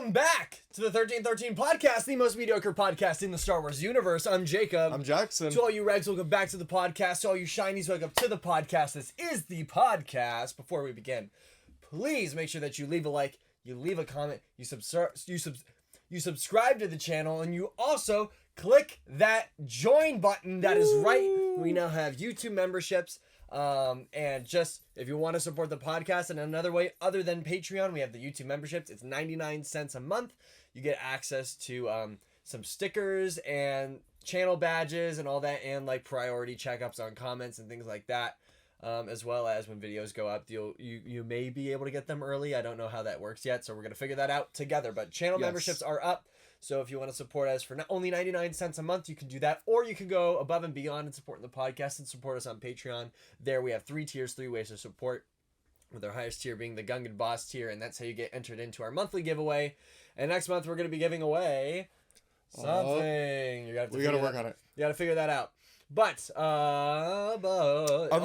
Welcome back to the 1313 podcast, the most mediocre podcast in the Star Wars universe. I'm Jacob. I'm Jackson. To all you Regs, welcome back to the podcast. To all you Shinies, welcome to the podcast. This is the podcast. Before we begin, please make sure that you leave a like, you leave a comment, you subscribe to the channel, and you also click that join button that is right. We now have YouTube memberships. And just if you want to support the podcast in another way other than Patreon, we have the YouTube memberships. It's 99 cents a month. You get access to some stickers and channel badges and all that, and like priority checkups on comments and things like that. As well as when videos go up, you may be able to get them early. I don't know how that works yet, so we're gonna figure that out together. But channel memberships are up. So if you want to support us for not only 99 cents a month, you can do that. Or you can go above and beyond and support the podcast and support us on Patreon. There we have 3 tiers, 3 ways to support, with our highest tier being the Gungan Boss tier. And that's how you get entered into our monthly giveaway. And next month, we're going to be giving away something. We got to work on it. You got to figure that out. But other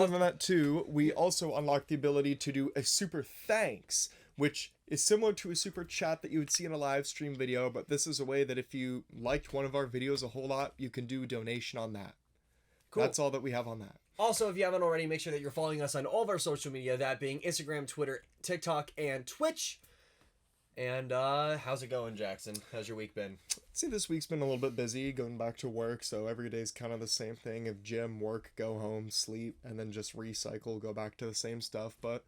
than that too, we also unlocked the ability to do a super thanks, which is similar to a super chat that you would see in a live stream video, but this is a way that if you liked one of our videos a whole lot, you can do a donation on that. Cool. That's all that we have on that. Also, if you haven't already, make sure that you're following us on all of our social media, that being Instagram, Twitter, TikTok, and Twitch. And how's it going, Jackson? How's your week been? See, this week's been a little bit busy, going back to work, so every day's kind of the same thing of gym, work, go home, sleep, and then just recycle, go back to the same stuff, but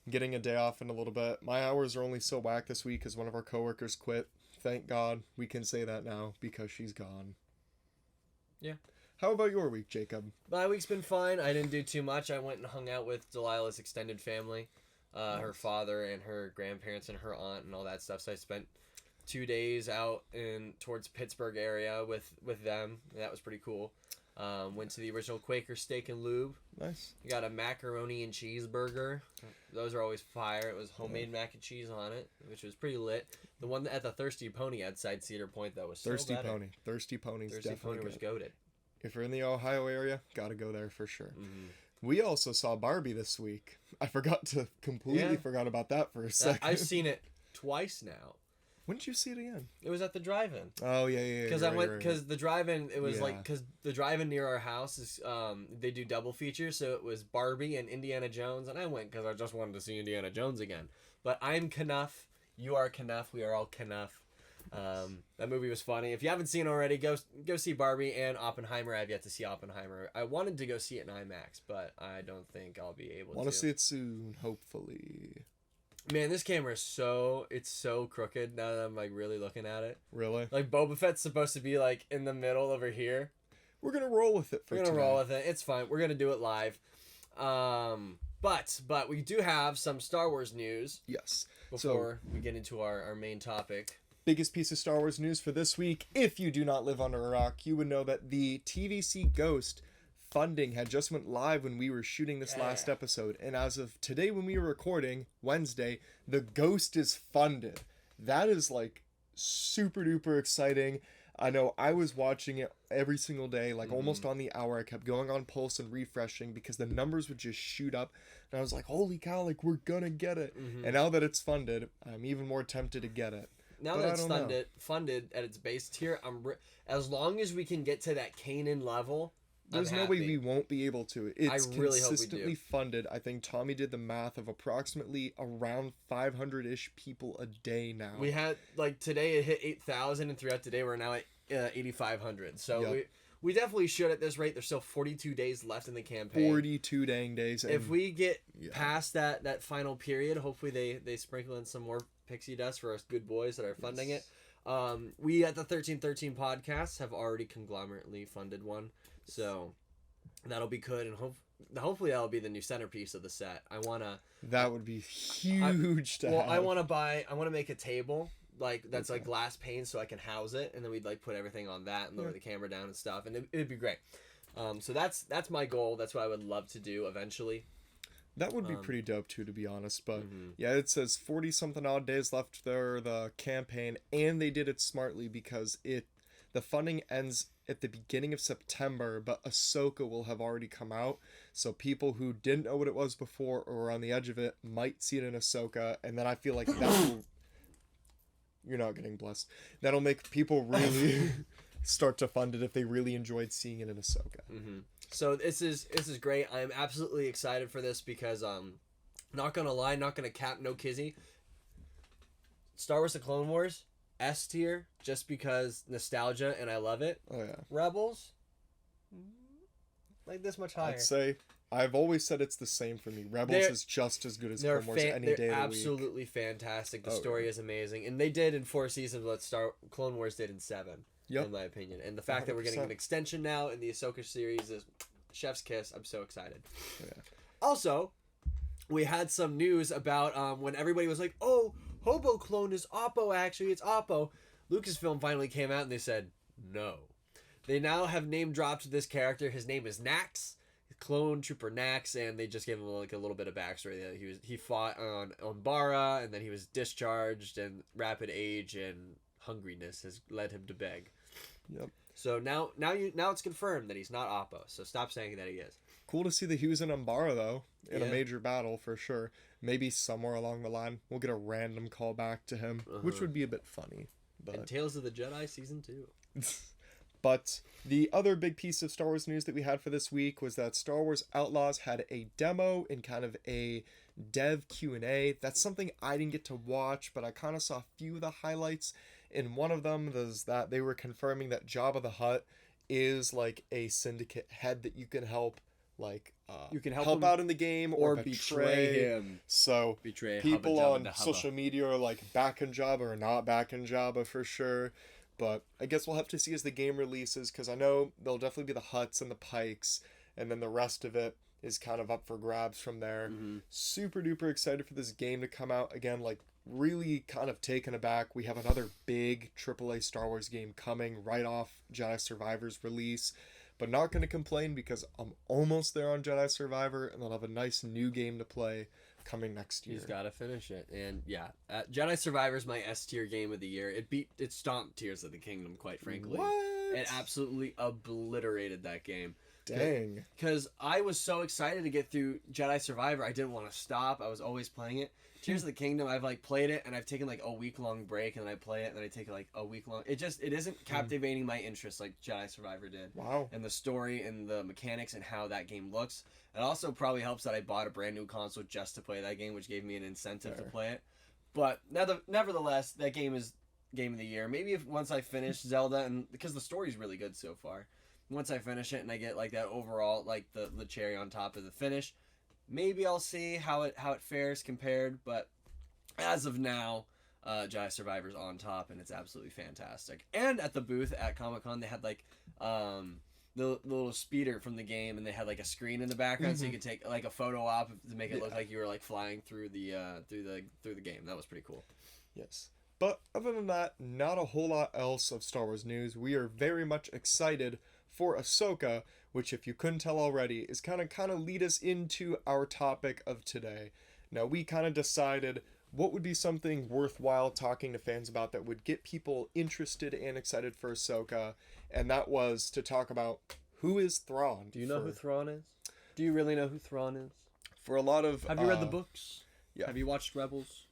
getting a day off in a little bit. My hours are only so whack this week because one of our coworkers quit. Thank God we can say that now because she's gone. Yeah. How about your week, Jacob? My week's been fine. I didn't do too much. I went and hung out with Delilah's extended family. Her father and her grandparents and her aunt and all that stuff. So I spent 2 days out towards Pittsburgh area with them. That was pretty cool. Went to the original Quaker Steak and Lube. Nice. You got a macaroni and cheeseburger. Those are always fire. It was homemade mac and cheese on it, which was pretty lit. The one at the Thirsty Pony outside Cedar Point that was so Thirsty better. Pony. Thirsty Pony's Thirsty definitely Pony was goated. If you're in the Ohio area, gotta go there for sure. We also saw Barbie this week. I completely forgot about that for a second. I've seen it twice now. When did you see it again? It was at the drive-in. Oh yeah. Because the drive-in, it was because the drive-in near our house is they do double features, so it was Barbie and Indiana Jones, and I went because I just wanted to see Indiana Jones again. But I'm Knuff, you are Knuff, we are all Knuff. That movie was funny. If you haven't seen it already, go see Barbie and Oppenheimer. I've yet to see Oppenheimer. I wanted to go see it in IMAX, but I don't think I'll be able to. Want to see it soon, hopefully. Man, this camera is so crooked now that I'm like really looking at it. Really? Like Boba Fett's supposed to be like in the middle over here. We're gonna roll with it. Roll with it. It's fine. We're gonna do it live. But we do have some Star Wars news. Yes. Before we get into our main topic. Biggest piece of Star Wars news for this week. If you do not live under a rock, you would know that the TVC Ghost funding had just went live when we were shooting this last episode. And as of today when we were recording, Wednesday, the Ghost is funded. That is like super duper exciting. I know I was watching it every single day, like almost on the hour. I kept going on Pulse and refreshing because the numbers would just shoot up. And I was like, holy cow, like we're gonna get it. And now that it's funded, I'm even more tempted to get it. Now that it's funded at its base tier, as long as we can get to that Kanan level, there's no way we won't be able to. It's really consistently funded. I think Tommy did the math of approximately around 500-ish people a day now. We had, like, today it hit 8,000, and throughout today we're now at 8,500. So we definitely should at this rate. There's still 42 days left in the campaign. 42 dang days. If we get past that final period, hopefully they sprinkle in some more pixie dust for us good boys that are funding it. We at the 1313 podcast have already conglomerately funded one. So that'll be good, and hopefully that'll be the new centerpiece of the set. That would be huge to have. I want to make a table like that's like glass pane so I can house it, and then we'd like put everything on that and lower the camera down and stuff, and it'd be great. So that's my goal. That's what I would love to do eventually. That would be pretty dope too, to be honest. But yeah, it says 40 something odd days left for the campaign, and they did it smartly because the funding ends at the beginning of September, but Ahsoka will have already come out. So people who didn't know what it was before or were on the edge of it might see it in Ahsoka, and then I feel like that will you're not getting blessed. That'll make people really start to fund it if they really enjoyed seeing it in Ahsoka. Mm-hmm. So this is great. I'm absolutely excited for this because not gonna lie, not gonna cap, no kizzy. Star Wars: The Clone Wars, S tier, just because nostalgia and I love it. Oh yeah. Rebels, like this much higher. I'd say I've always said it's the same for me. Rebels is just as good as Clone Wars any day of the week. They're absolutely fantastic. The story is amazing, and they did in 4 seasons what Clone Wars did in 7. Yep. In my opinion, and the fact 100%. That we're getting an extension now in the Ahsoka series is chef's kiss. I'm so excited. Yeah. Also, we had some news about when everybody was like, "Oh, Hobo Clone is Oppo. Actually, it's Oppo." Lucasfilm finally came out and they said no. They now have name dropped this character. His name is Nax, Clone Trooper Nax, and they just gave him like a little bit of backstory that he fought on Umbara, and then he was discharged, and rapid age and hungriness has led him to beg. Yep. So now it's confirmed that he's not Oppo. So stop saying that he is. Cool to see that he was in Umbara though, in a major battle for sure. Maybe somewhere along the line we'll get a random callback to him, which would be a bit funny. But and Tales of the Jedi Season 2. But the other big piece of Star Wars news that we had for this week was that Star Wars Outlaws had a demo in kind of a dev Q&A. That's something I didn't get to watch, but I kind of saw a few of the highlights. In one of them was that they were confirming that Jabba the Hutt is like a syndicate head that you can help, like you can help out in the game or betray him. So people on social media are like backing Jabba or not backing Jabba for sure. But I guess we'll have to see as the game releases, because I know there'll definitely be the Hutts and the Pikes, and then the rest of it is kind of up for grabs from there. Mm-hmm. Super duper excited for this game to come out again. Like, really kind of taken aback. We have another big AAA Star Wars game coming right off Jedi Survivor's release, but not going to complain because I'm almost there on Jedi Survivor, and I'll have a nice new game to play coming next year. He's got to finish it. And yeah, Jedi Survivor is my S tier game of the year. It stomped Tears of the Kingdom, quite frankly. What? It absolutely obliterated that game. Dang. Because I was so excited to get through Jedi Survivor, I didn't want to stop. I was always playing it. Tears of the Kingdom, I've like played it and I've taken like a week-long break, and then I play it and then I take like a week-long. It isn't captivating my interest like Jedi Survivor did. Wow. And the story and the mechanics and how that game looks. It also probably helps that I bought a brand new console just to play that game, which gave me an incentive to play it. But nevertheless, that game is game of the year. Maybe if once I finish Zelda, and because the story's really good so far, once I finish it and I get like that overall, like the cherry on top of the finish, maybe I'll see how it fares compared. But as of now, Jedi Survivor's on top, and it's absolutely fantastic. And at the booth at Comic-Con, they had like the little speeder from the game, and they had like a screen in the background, so you could take like a photo op to make it look like you were like flying through the game. That was pretty cool. Yes. But other than that, not a whole lot else of Star Wars news. We are very much excited for Ahsoka, which, if you couldn't tell already, is kind of lead us into our topic of today. Now, we kind of decided what would be something worthwhile talking to fans about that would get people interested and excited for Ahsoka, and that was to talk about who is Thrawn. Do you know who Thrawn is? Do you really know who Thrawn is? For a lot of... Have you read the books? Yeah. Have you watched Rebels?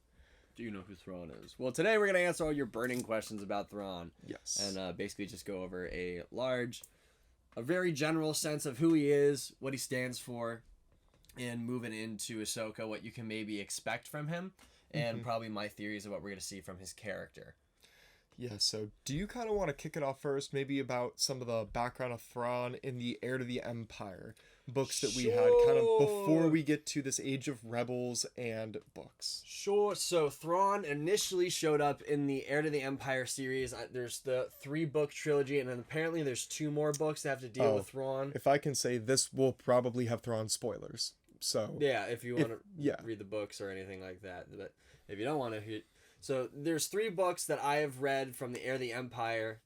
Do you know who Thrawn is? Well, today we're going to answer all your burning questions about Thrawn. Yes. And basically just go over a very general sense of who he is, what he stands for, and moving into Ahsoka, what you can maybe expect from him, and probably my theories of what we're going to see from his character. Yeah, so do you kind of want to kick it off first, maybe about some of the background of Thrawn in the Heir to the Empire books that we had, kind of before we get to this Age of Rebels and books? Sure. So Thrawn initially showed up in the Heir to the Empire series. There's the 3-book trilogy, and then apparently there's 2 more books that have to deal with Thrawn. If I can say, this will probably have Thrawn spoilers. So yeah, if you want to read the books or anything like that. But if you don't want to... So there's 3 books that I have read from the Heir of the Empire,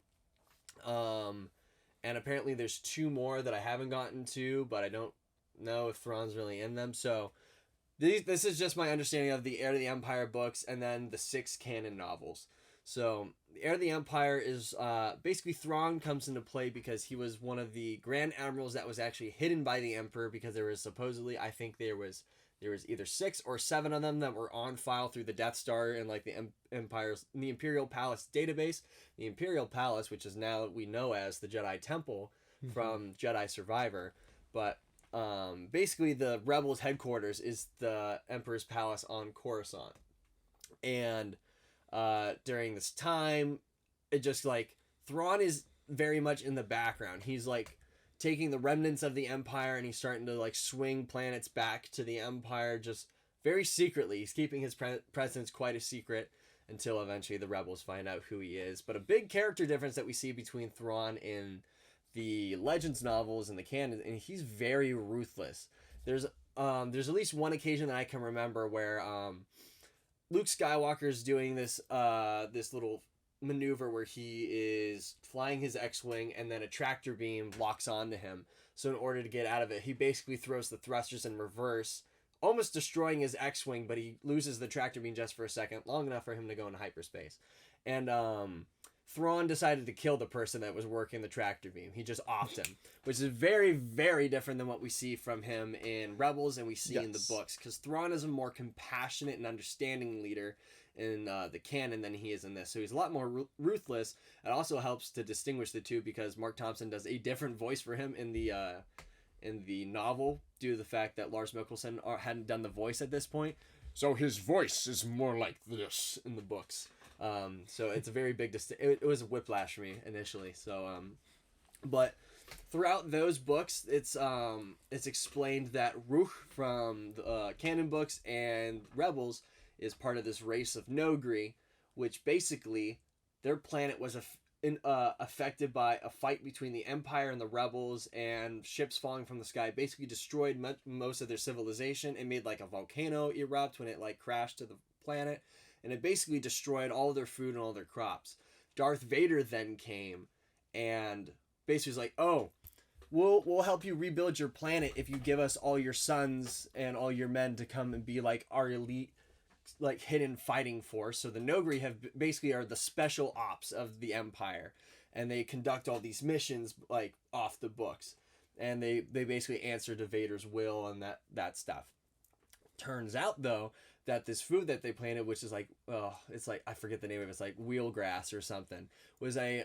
and apparently there's 2 more that I haven't gotten to, but I don't know if Thrawn's really in them. So this is just my understanding of the Heir of the Empire books, and then the 6 canon novels. So the Heir of the Empire is basically Thrawn comes into play because he was one of the Grand Admirals that was actually hidden by the Emperor, because there was supposedly, I think there there was either 6 or 7 of them that were on file through the Death Star and like the the Imperial Palace database. The Imperial Palace, which is now we know as the Jedi Temple from Jedi Survivor, but basically the Rebels headquarters is the Emperor's Palace on Coruscant. And during this time, it just like Thrawn is very much in the background. He's like taking the remnants of the Empire and he's starting to like swing planets back to the Empire just very secretly. He's keeping his presence quite a secret until eventually the Rebels find out who he is. But a big character difference that we see between Thrawn in the Legends novels and the canon, and he's very ruthless. There's at least one occasion that I can remember where Luke Skywalker's doing this this little maneuver where he is flying his X-Wing and then a tractor beam locks onto him. So in order to get out of it, he basically throws the thrusters in reverse, almost destroying his X-Wing, but he loses the tractor beam just for a second, long enough for him to go into hyperspace. And Thrawn decided to kill the person that was working the tractor beam. He just offed him, which is very, very different than what we see from him in Rebels and we see in the books, because Thrawn is a more compassionate and understanding leader in the canon than he is in this. So he's a lot more ruthless. It also helps to distinguish the two because Marc Thompson does a different voice for him in the novel due to the fact that Lars Mikkelsen hadn't done the voice at this point. So his voice is more like this in the books. So it's a very big it was a whiplash for me initially. So but throughout those books, it's explained that Ruch from the canon books and Rebels is part of this race of Nogri, which basically their planet was affected by a fight between the Empire and the Rebels, and ships falling from the sky basically destroyed most of their civilization. It made like a volcano erupt when it like crashed to the planet, and it basically destroyed all their food and all their crops. Darth Vader then came and basically was like, oh, we'll help you rebuild your planet if you give us all your sons and all your men to come and be like our elite, like hidden fighting force. So the Nogri basically are the special ops of the Empire, and they conduct all these missions like off the books, and they basically answer to Vader's will and that stuff. Turns out though that this food that they planted, which is like it's like I forget the name of it, it's like wheelgrass or something, was a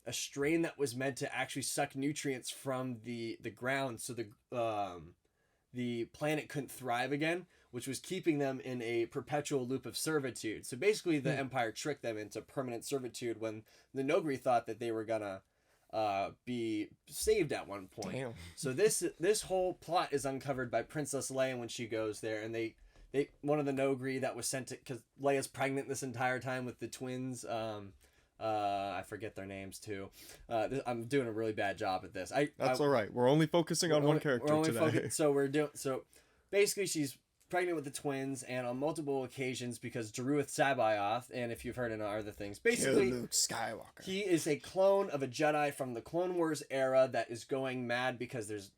strain that was meant to actually suck nutrients from the ground, so the planet couldn't thrive again, which was keeping them in a perpetual loop of servitude. So basically the Empire tricked them into permanent servitude when the Nogri thought that they were gonna be saved at one point. Damn. So this whole plot is uncovered by Princess Leia when she goes there, and they one of the Nogri that was sent to, because Leia's pregnant this entire time with the twins, I forget their names too. I'm doing a really bad job at this. That's all right. We're only focusing on one character today. So basically she's pregnant with the twins, and on multiple occasions, because Jaruith Sabayoth, and if you've heard in other things, basically Luke Skywalker, he is a clone of a Jedi from the Clone Wars era that is going mad because there's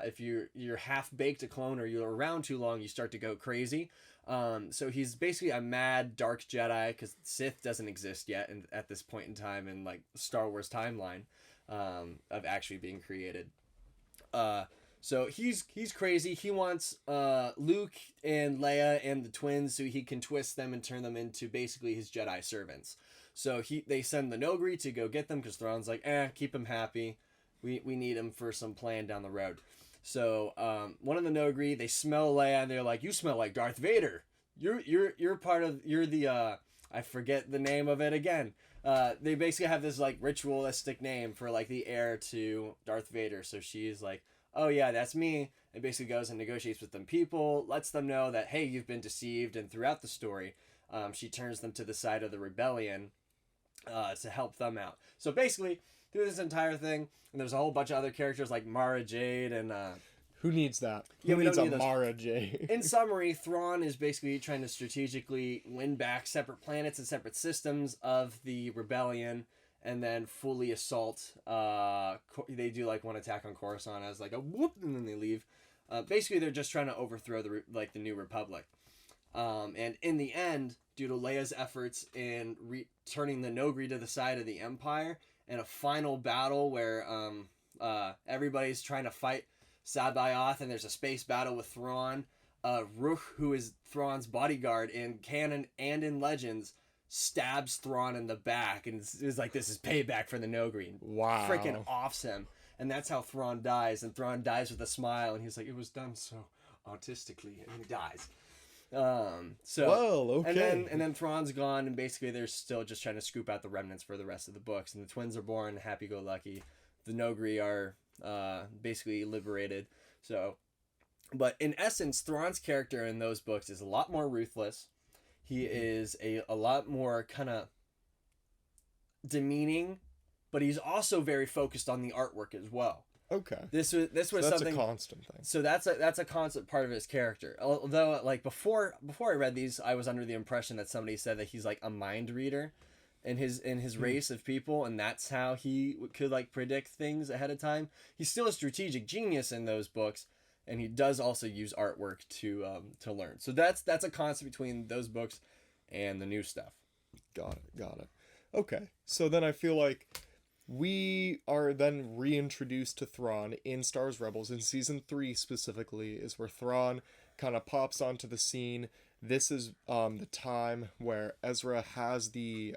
if you're half baked a clone or you're around too long, you start to go crazy. So he's basically a mad dark Jedi, because Sith doesn't exist yet at this point in time in like Star Wars timeline of actually being created. So he's crazy. He wants Luke and Leia and the twins so he can twist them and turn them into basically his Jedi servants. So they send the Nogri to go get them because Thrawn's like, keep him happy. We need him for some plan down the road. So one of the Nogri, they smell Leia and they're like, you smell like Darth Vader. You're the I forget the name of it again. They basically have this like ritualistic name for like the heir to Darth Vader. So she's like, oh yeah, that's me, and basically goes and negotiates with them people, lets them know that, hey, you've been deceived, and throughout the story, she turns them to the side of the rebellion to help them out. So basically, through this entire thing, and there's a whole bunch of other characters like Mara Jade and... who needs that? Yeah, Who needs a Mara Jade? In summary, Thrawn is basically trying to strategically win back separate planets and separate systems of the rebellion, and then fully assault. They do like one attack on Coruscant as like a whoop, and then they leave. Basically, they're just trying to overthrow the New Republic. And in the end, due to Leia's efforts in turning the Nogri to the side of the Empire, and a final battle where everybody's trying to fight Sabayoth, and there's a space battle with Thrawn. Rook, who is Thrawn's bodyguard in canon and in Legends, stabs Thrawn in the back and is like, this is payback for the Nogri. Wow. Freaking offs him. And that's how Thrawn dies. And Thrawn dies with a smile. And he's like, it was done so artistically. And he dies. Okay. And then Thrawn's gone. And basically they're still just trying to scoop out the remnants for the rest of the books. And the twins are born happy-go-lucky. The Nogri are basically liberated. But in essence, Thrawn's character in those books is a lot more ruthless. He is a lot more kind of demeaning, but he's also very focused on the artwork as well. Okay. This was that's something, a constant thing. So that's a constant part of his character. Although, like, before I read these, I was under the impression that somebody said that he's like a mind reader in his race of people, and that's how he could like predict things ahead of time. He's still a strategic genius in those books. And he does also use artwork to learn. So that's a constant between those books and the new stuff. Got it. Okay. So then I feel like we are then reintroduced to Thrawn in Star Wars Rebels. In Season 3 specifically is where Thrawn kind of pops onto the scene. This is the time where Ezra has the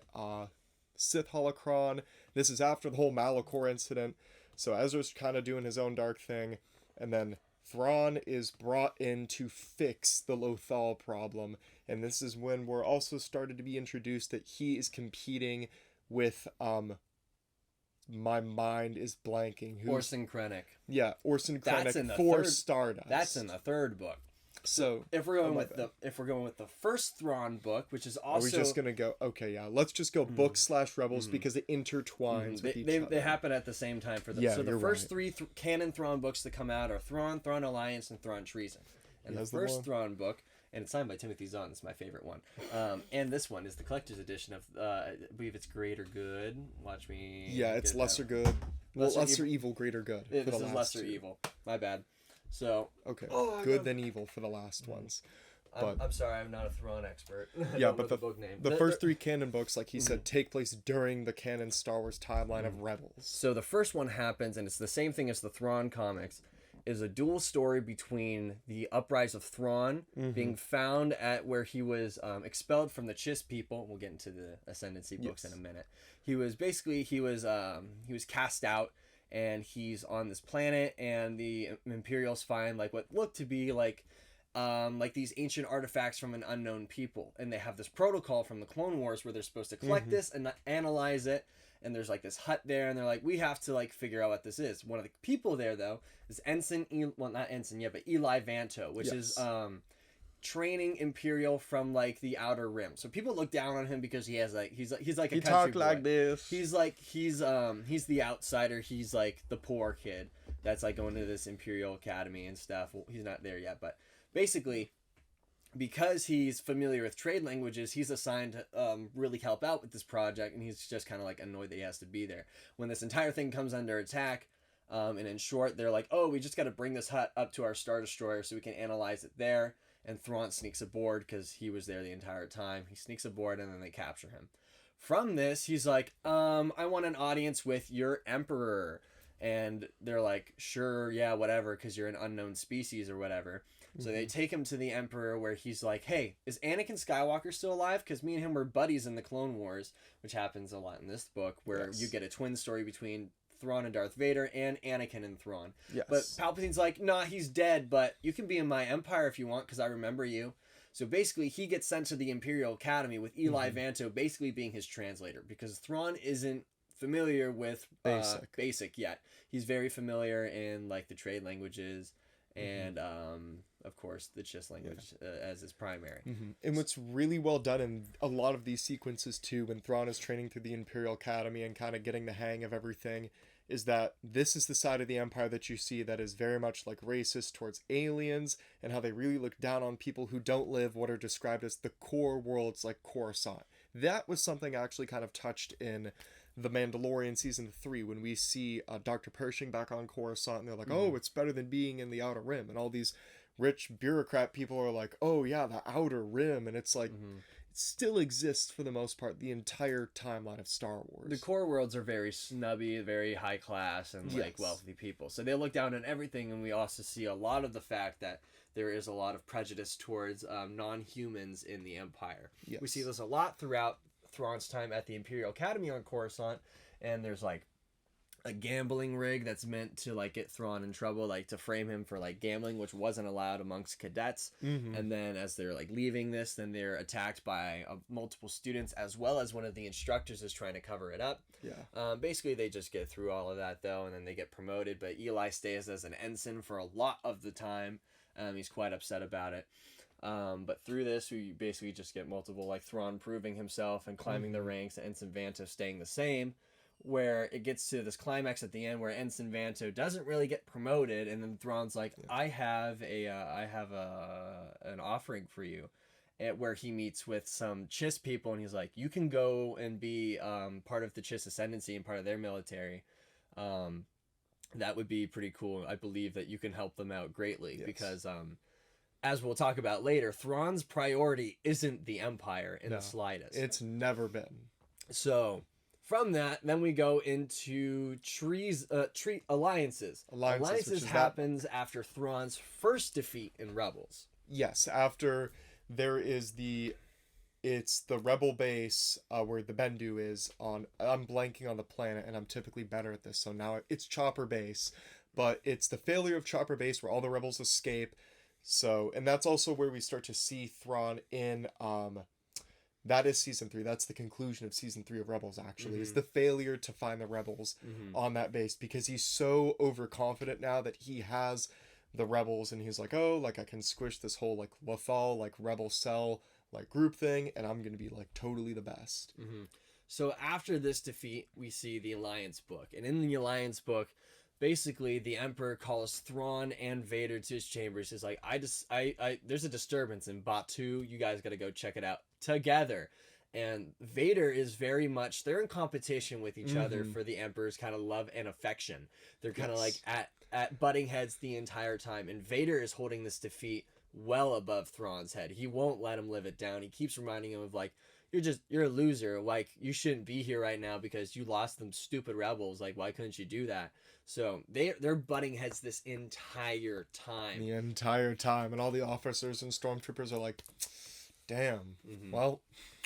Sith holocron. This is after the whole Malachor incident. So Ezra's kind of doing his own dark thing. And then Thrawn is brought in to fix the Lothal problem, and this is when we're also started to be introduced that he is competing with my mind is blanking. Orson Krennic. Yeah, Orson Krennic for Stardust. That's in the third book. So if we're going with the first Thrawn book, which is also, are we just gonna go? Okay, yeah, let's just go book/Rebels because it intertwines with each other. They happen at the same time for them. So the first three canon Thrawn books that come out are Thrawn Alliance, and Thrawn Treason. And the first Thrawn book, and it's signed by Timothy Zahn. It's my favorite one. And this one is the collector's edition of I believe it's Greater Good. Watch me. Yeah, it's Lesser Good. Well, Lesser Evil, Greater Good. This is Lesser Evil. My bad. So okay, good then evil for the last ones. But I'm sorry, I'm not a Thrawn expert. Yeah, but the book name. The first three canon books, like he said, take place during the canon Star Wars timeline of Rebels. So the first one happens, and it's the same thing as the Thrawn comics, is a dual story between the uprise of Thrawn being found at where he was expelled from the Chiss people. We'll get into the Ascendancy books in a minute. He was cast out. And he's on this planet, and the Imperials find like what look to be like these ancient artifacts from an unknown people, and they have this protocol from the Clone Wars where they're supposed to collect this and analyze it. And there's like this hut there, and they're like, we have to like figure out what this is. One of the people there though is not Ensign yet, but Eli Vanto, which is training Imperial from like the Outer Rim. So people look down on him because he has like he's like a country talk boy. like this. He's the outsider. He's like the poor kid that's like going to this Imperial Academy and stuff. Well, he's not there yet, but basically because he's familiar with trade languages, he's assigned to really help out with this project, and he's just kind of like annoyed that he has to be there. When this entire thing comes under attack, and in short, they're like, oh, we just got to bring this hut up to our Star Destroyer so we can analyze it there. And Thrawn sneaks aboard because he was there the entire time. He sneaks aboard, and then they capture him. From this, he's like, I want an audience with your Emperor. And they're like, sure, yeah, whatever, because you're an unknown species or whatever. So they take him to the Emperor, where he's like, hey, is Anakin Skywalker still alive? Because me and him were buddies in the Clone Wars, which happens a lot in this book, where you get a twin story between Thrawn and Darth Vader, and Anakin and Thrawn. Yes. But Palpatine's like, nah, he's dead, but you can be in my empire if you want, because I remember you. So basically, he gets sent to the Imperial Academy with Eli Vanto basically being his translator, because Thrawn isn't familiar with basic yet. He's very familiar in like the trade languages and of course the Chiss language as his primary. And what's really well done in a lot of these sequences too, when Thrawn is training through the Imperial Academy and kind of getting the hang of everything, is that this is the side of the Empire that you see that is very much like racist towards aliens, and how they really look down on people who don't live what are described as the core worlds like Coruscant. That was something actually kind of touched in The Mandalorian Season 3, when we see Dr. Pershing back on Coruscant, and they're like, oh, it's better than being in the Outer Rim. And all these rich bureaucrat people are like, oh, yeah, the Outer Rim. And it's like, still exists for the most part the entire timeline of Star Wars. The core worlds are very snubby, very high class, and like wealthy people. So they look down on everything, and we also see a lot of the fact that there is a lot of prejudice towards non-humans in the Empire. Yes. We see this a lot throughout Thrawn's time at the Imperial Academy on Coruscant, and there's like a gambling rig that's meant to like get Thrawn in trouble, like to frame him for like gambling, which wasn't allowed amongst cadets. And then as they're like leaving this, then they're attacked by multiple students, as well as one of the instructors is trying to cover it up. Basically they just get through all of that though, and then they get promoted, but Eli stays as an ensign for a lot of the time. He's quite upset about it. But through this, we basically just get multiple, like Thrawn proving himself and climbing the ranks, and Ensign Vanto staying the same, where it gets to this climax at the end where Ensign Vanto doesn't really get promoted, and then Thrawn's like, I have an offering for you, where he meets with some Chiss people, and he's like, you can go and be part of the Chiss Ascendancy and part of their military. That would be pretty cool. I believe that you can help them out greatly, because as we'll talk about later, Thrawn's priority isn't the Empire in the slightest. It's never been. So from that, then we go into alliances. Alliances happens after Thrawn's first defeat in Rebels. Yes, after there is it's the Rebel base where the Bendu is on. I'm blanking on the planet, and I'm typically better at this, so now it's Chopper Base, but it's the failure of Chopper Base where all the rebels escape. So, and that's also where we start to see Thrawn in that is season 3. That's the conclusion of season 3 of Rebels, actually, is the failure to find the rebels on that base, because he's so overconfident now that he has the rebels, and he's like, oh, like I can squish this whole like Lothal, like rebel cell, like group thing, and I'm gonna be like totally the best. So after this defeat, we see the Alliance book, and in the Alliance book, basically the Emperor calls Thrawn and Vader to his chambers. He's like, there's a disturbance in Batuu. You guys got to go check it out together. And Vader is very much, they're in competition with each other for the Emperor's kind of love and affection. They're kind of like at butting heads the entire time. And Vader is holding this defeat well above Thrawn's head. He won't let him live it down. He keeps reminding him of like, you're a loser. Like, you shouldn't be here right now because you lost them stupid rebels. Like, why couldn't you do that? So they're butting heads this entire time. The entire time. And all the officers and stormtroopers are like, damn. Well.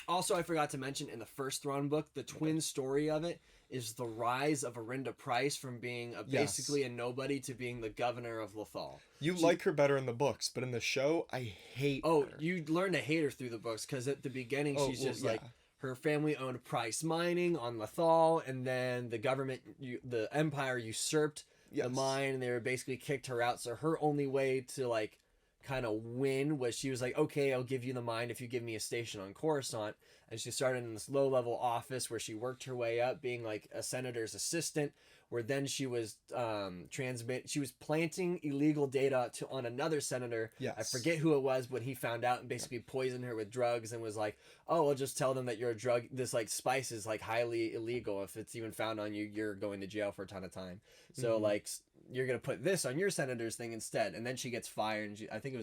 Also, I forgot to mention in the first Thrawn book, the twin story of it is the rise of Arinda Pryce from being basically a nobody to being the governor of Lothal. You like her better in the books, but in the show, I hate her. You learn to hate her through the books, because at the beginning she's just like, her family owned Pryce Mining on Lothal, and then the government, the Empire usurped the mine, and they were basically kicked her out. So her only way to like kind of win was she was like, okay, I'll give you the mine if you give me a station on Coruscant. And she started in this low-level office where she worked her way up, being like a senator's assistant, where then she was she was planting illegal data on another senator. I forget who it was, when he found out and basically poisoned her with drugs and was like, oh, I'll just tell them that you're a drug, this like spice is like highly illegal. If it's even found on you, you're going to jail for a ton of time. So like, you're going to put this on your senator's thing instead. And then she gets fired. And I think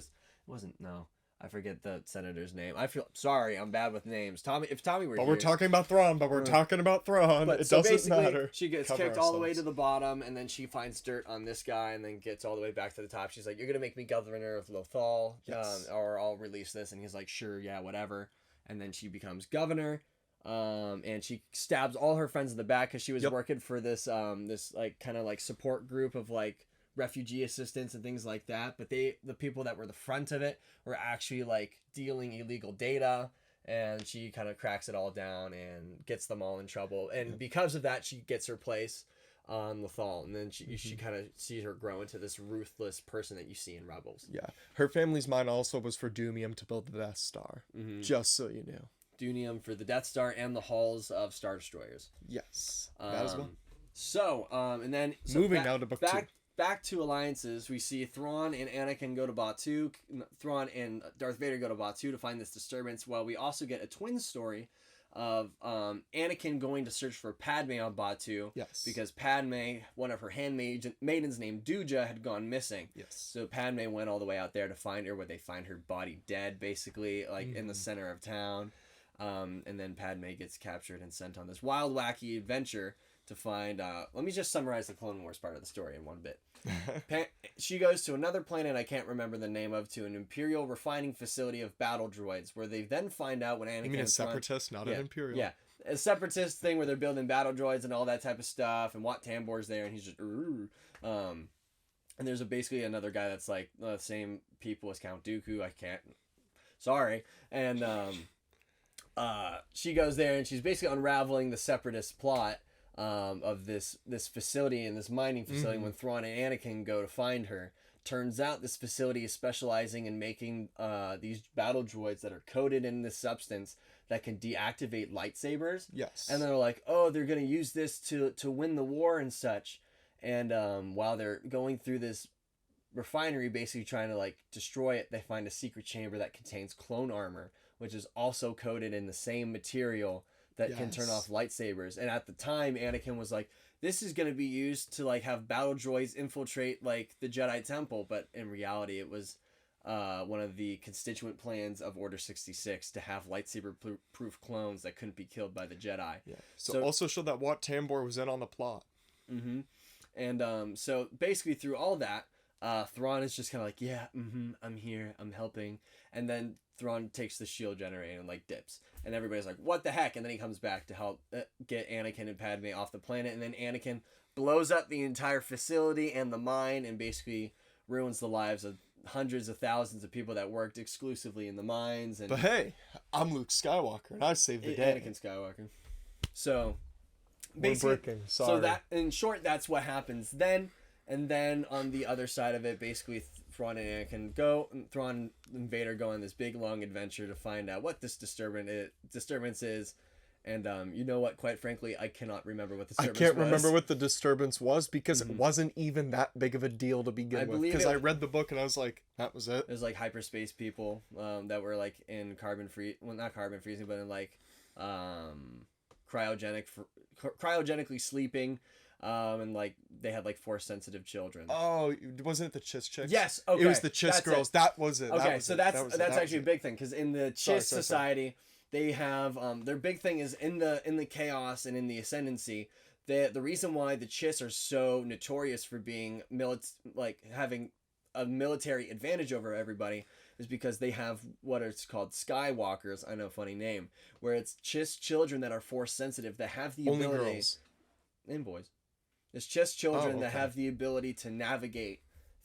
I forget the senator's name. I feel sorry. I'm bad with names. If Tommy were But here, we're talking about Thrawn. But it doesn't matter. She gets kicked all the way to the bottom, and then she finds dirt on this guy, and then gets all the way back to the top. She's like, "You're gonna make me governor of Lothal, or I'll release this." And he's like, "Sure, yeah, whatever." And then she becomes governor. And she stabs all her friends in the back because she was working for this this like kind of like support group of like refugee assistance and things like that, but the people that were the front of it were actually like dealing illegal data, and she kind of cracks it all down and gets them all in trouble, and because of that she gets her place on Lothal, and then she kind of sees her grow into this ruthless person that you see in Rebels. Her family's mine also was for Doomium to build the Death Star, just so you knew. Doomium for the Death Star and the hulls of Star Destroyers. Yes, that as well. So and then moving now to book 2. Back to alliances, we see Thrawn and Anakin go to Batuu. Thrawn and Darth Vader go to Batuu to find this disturbance, while we also get a twin story of Anakin going to search for Padme on Batuu. Because Padme, one of her handmaidens named Duja, had gone missing. So Padme went all the way out there to find her, where they find her body dead, basically, like in the center of town. And then Padme gets captured and sent on this wild, wacky adventure to find. Let me just summarize the Clone Wars part of the story in one bit. She goes to another planet I can't remember the name of, to an Imperial refining facility of battle droids, where they then find out when Anakin. You mean a Separatist, not an Imperial? Yeah, a Separatist thing where they're building battle droids and all that type of stuff, and Wat Tambor's there, and he's just and there's basically another guy that's like the same people as Count Dooku. I can't. Sorry. And she goes there and she's basically unraveling the Separatist plot of this facility and this mining facility. When Thrawn and Anakin go to find her, turns out this facility is specializing in making these battle droids that are coated in this substance that can deactivate lightsabers. Yes. And they're like, oh, they're gonna use this to win the war and such. And while they're going through this refinery, basically trying to like destroy it, they find a secret chamber that contains clone armor, which is also coated in the same material that can turn off lightsabers. And at the time, Anakin was like, this is going to be used to like have battle droids infiltrate like the Jedi Temple. But in reality, it was one of the constituent plans of Order 66 to have lightsaber-proof clones that couldn't be killed by the Jedi. Yeah. So also showed that Wat Tambor was in on the plot. Mm-hmm. And so basically through all that, Thrawn is just kind of like, yeah, I'm here, I'm helping. And then Thrawn takes the shield generator and like dips. And everybody's like, what the heck? And then he comes back to help get Anakin and Padme off the planet. And then Anakin blows up the entire facility and the mine and basically ruins the lives of hundreds of thousands of people that worked exclusively in the mines. And but hey, I'm Luke Skywalker and I saved the day. Anakin Skywalker. So basically, so that in short, that's what happens then. And then on the other side of it, basically Thrawn and Anakin Thrawn and Vader go on this big long adventure to find out what this disturbance is. And you know what? Quite frankly, I cannot remember what the disturbance was. I can't remember what the disturbance was because it wasn't even that big of a deal to begin with. Because I read the book and I was like, that was it. It was like hyperspace people that were like in not carbon freezing, but in like cryogenically sleeping. And like they had like force sensitive children. Oh, wasn't it the Chiss chicks? Yes, okay. It was the Chiss girls. That was it. Okay, that's actually a big thing because in the Chiss society, they have their big thing is in the chaos and in the ascendancy. The reason why the Chiss are so notorious for being having a military advantage over everybody is because they have what is called Skywalkers. I know, funny name, where it's Chiss children that are force sensitive that have the ability. Only girls and boys. It's just children that have the ability to navigate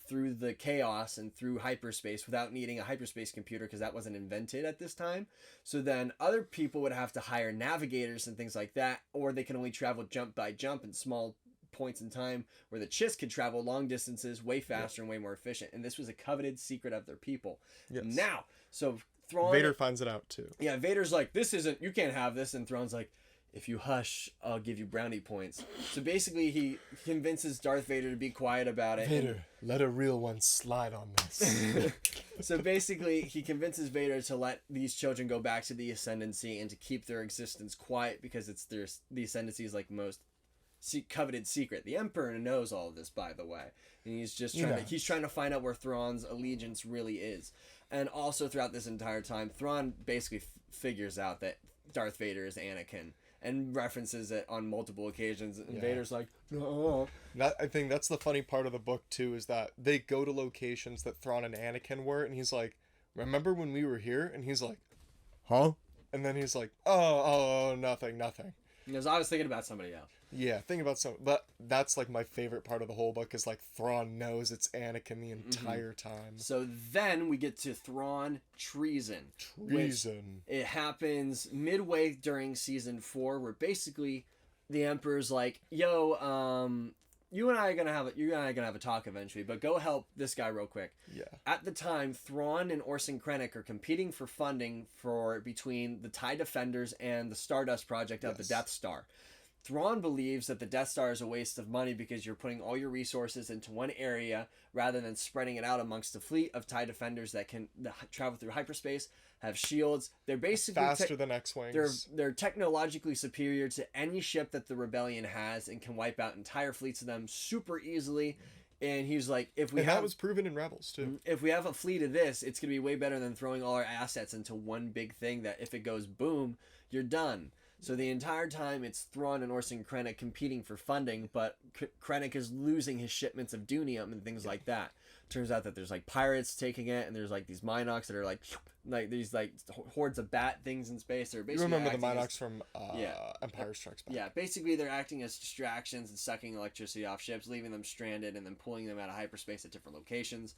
through the chaos and through hyperspace without needing a hyperspace computer because that wasn't invented at this time. So then other people would have to hire navigators and things like that, or they can only travel jump by jump in small points in time, where the Chiss could travel long distances way faster and way more efficient. And this was a coveted secret of their people. Yes. Now, so Thrawn... Vader finds it out too. Yeah, Vader's like, you can't have this. And Thrawn's like, if you hush, I'll give you brownie points. So basically, he convinces Darth Vader to be quiet about it. Vader, let a real one slide on this. So basically, he convinces Vader to let these children go back to the Ascendancy and to keep their existence quiet because the Ascendancy is like most coveted secret. The Emperor knows all of this, by the way, and he's just trying to find out where Thrawn's allegiance really is. And also throughout this entire time, Thrawn basically figures out that Darth Vader is Anakin. And references it on multiple occasions, and Vader's like, no. I think that's the funny part of the book too, is that they go to locations that Thrawn and Anakin were, and he's like, remember when we were here? And he's like, huh? And then he's like, oh, nothing. Because I was thinking about somebody else. Yeah, think about but that's like my favorite part of the whole book is like Thrawn knows it's Anakin the entire time. So then we get to Thrawn treason. It happens midway during season 4, where basically the Emperor's like, yo, you and I are gonna have a talk eventually, but go help this guy real quick. Yeah. At the time, Thrawn and Orson Krennic are competing for funding between the TIE Defenders and the Stardust Project of the Death Star. Thrawn believes that the Death Star is a waste of money because you're putting all your resources into one area rather than spreading it out amongst a fleet of TIE Defenders that can travel through hyperspace, have shields. They're basically faster than X-Wings. They're technologically superior to any ship that the Rebellion has and can wipe out entire fleets of them super easily And he was like, that was proven in Rebels too. If we have a fleet of this, it's gonna be way better than throwing all our assets into one big thing that if it goes boom, you're done. So the entire time it's Thrawn and Orson Krennic competing for funding, but Krennic is losing his shipments of Dunium and things like that. Turns out that there's like pirates taking it, and there's like these Minox that are like these like hordes of bat things in space. They're basically you remember the Minox from Empire Strikes Back? Yeah, basically they're acting as distractions and sucking electricity off ships, leaving them stranded, and then pulling them out of hyperspace at different locations.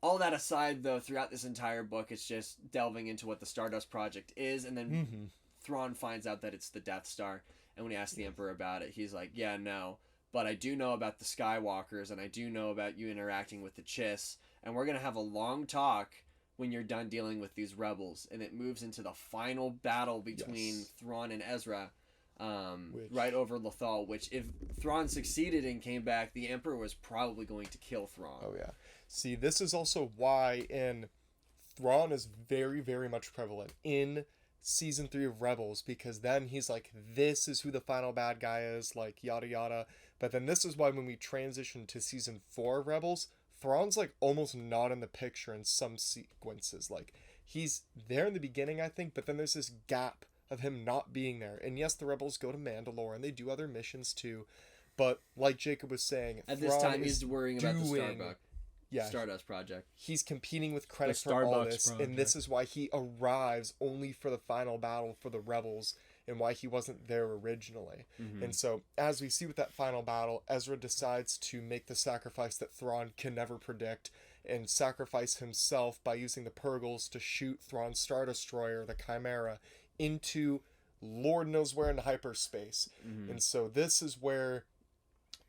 All that aside, though, throughout this entire book, it's just delving into what the Stardust Project is, and then Thrawn finds out that it's the Death Star, and when he asks the Emperor about it, he's like, yeah, no, but I do know about the Skywalkers, and I do know about you interacting with the Chiss, and we're going to have a long talk when you're done dealing with these rebels. And it moves into the final battle between Thrawn and Ezra, right over Lothal, which if Thrawn succeeded and came back, the Emperor was probably going to kill Thrawn. Oh, yeah. See, this is also why Thrawn is very, very much prevalent in season 3 of Rebels, because then he's like, this is who the final bad guy is, like yada yada. But then this is why when we transition to season 4 of Rebels, Thrawn's like almost not in the picture in some sequences. Like he's there in the beginning, I think, but then there's this gap of him not being there. And yes, the Rebels go to Mandalore and they do other missions too, but like Jacob was saying, at this time he's worrying about the Starbuck. Yeah, Stardust Project. He's competing with Krennic for all this, and this is why he arrives only for the final battle for the Rebels, and why he wasn't there originally. And so, as we see with that final battle, Ezra decides to make the sacrifice that Thrawn can never predict, and sacrifice himself by using the Purgles to shoot Thrawn's Star Destroyer, the Chimera, into Lord knows where in hyperspace. And so this is where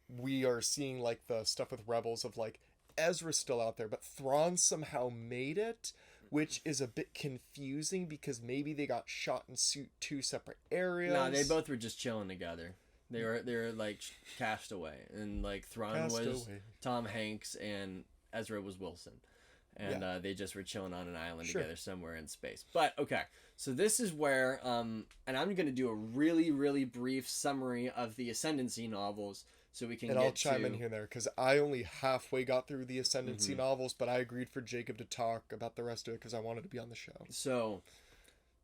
we are seeing like the stuff with Rebels of like, Ezra's still out there, but Thrawn somehow made it, which is a bit confusing because maybe they got shot in two separate areas. No, they both were just chilling together. They were like cast away, and like Thrawn was Tom Hanks and Ezra was Wilson, and they just were chilling on an island together somewhere in space. But okay, so this is where and I'm going to do a really, really brief summary of the Ascendancy novels. So we can and I'll chime in here and there, because I only halfway got through the Ascendancy novels, but I agreed for Jacob to talk about the rest of it because I wanted to be on the show. So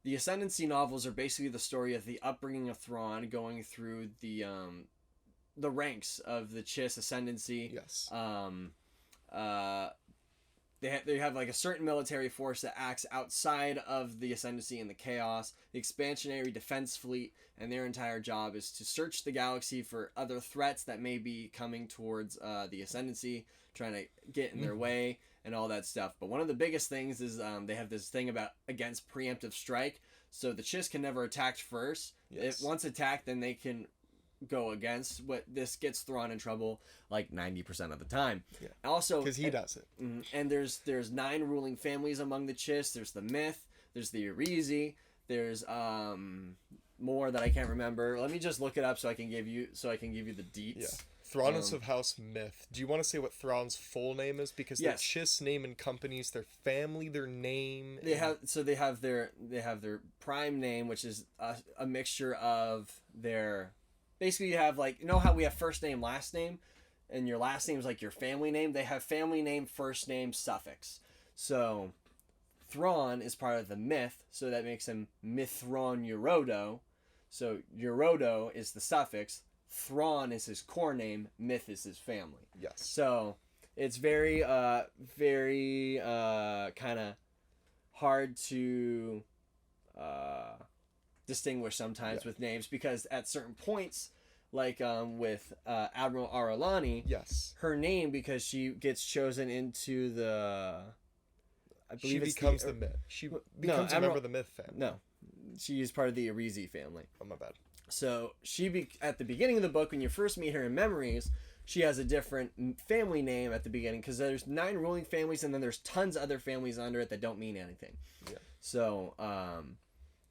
the Ascendancy novels are basically the story of the upbringing of Thrawn, going through the ranks of the Chiss Ascendancy. Yes. They have like a certain military force that acts outside of the Ascendancy and the Chaos, the Expansionary Defense Fleet, and their entire job is to search the galaxy for other threats that may be coming towards the Ascendancy, trying to get in their way and all that stuff. But one of the biggest things is they have this thing about against preemptive strike, so the Chiss can never attack first. If once attacked, then they can go against. What this gets Thrawn in trouble like 90% of the time. Also because he does it. And there's 9 ruling families among the Chiss. There's the Myth, there's the Arizi, there's more that I can't remember. Let me just look it up so I can give you the deets. Thrawn is of House Myth. Do you want to say what Thrawn's full name is? Because the Chiss name encompasses their family, their name. They have their prime name, which is a mixture of their. Basically, you have like, you know how we have first name, last name, and your last name is like your family name? They have family name, first name, suffix. So, Thrawn is part of the Myth, so that makes him Mithron Eurodo. So, Eurodo is the suffix, Thrawn is his core name, Myth is his family. Yes. So, it's very kind of hard to distinguish sometimes with names, because at certain points, like with Admiral Aralani, her name, because she gets chosen into the, I believe she becomes the Myth. She becomes a member of the Myth family. No, she is part of the Arizi family. Oh, my bad. So at the beginning of the book, when you first meet her in Memories, she has a different family name at the beginning, because there's 9 ruling families, and then there's tons of other families under it that don't mean anything. Yeah. So